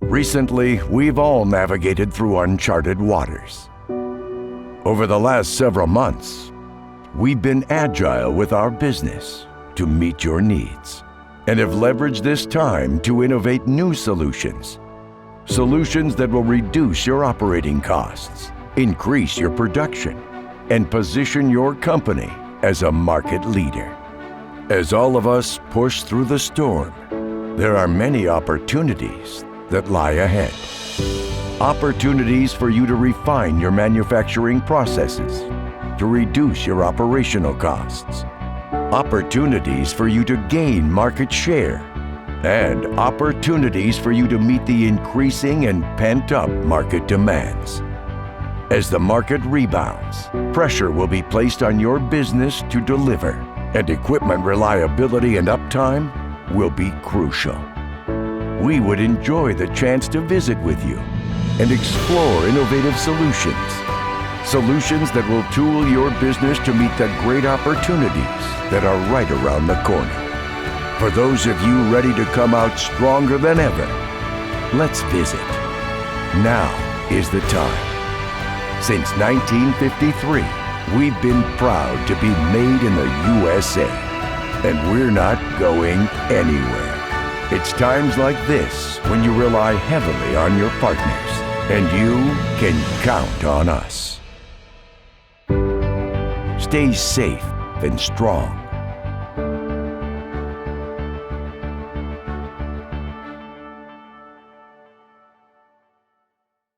Recently, we've all navigated through uncharted waters. Over the last several months, we've been agile with our business to meet your needs and have leveraged this time to innovate new solutions. Solutions that will reduce your operating costs, increase your production, and position your company as a market leader. As all of us push through the storm, there are many opportunities that lie ahead. Opportunities for you to refine your manufacturing processes, to reduce your operational costs. Opportunities for you to gain market share, and opportunities for you to meet the increasing and pent-up market demands. As the market rebounds, pressure will be placed on your business to deliver, and equipment reliability and uptime will be crucial. We would enjoy the chance to visit with you and explore innovative solutions. Solutions that will tool your business to meet the great opportunities that are right around the corner. For those of you ready to come out stronger than ever, let's visit. Now is the time. Since 1953, we've been proud to be made in the USA, and we're not going anywhere. It's times like this when you rely heavily on your partners, and you can count on us. Stay safe and strong.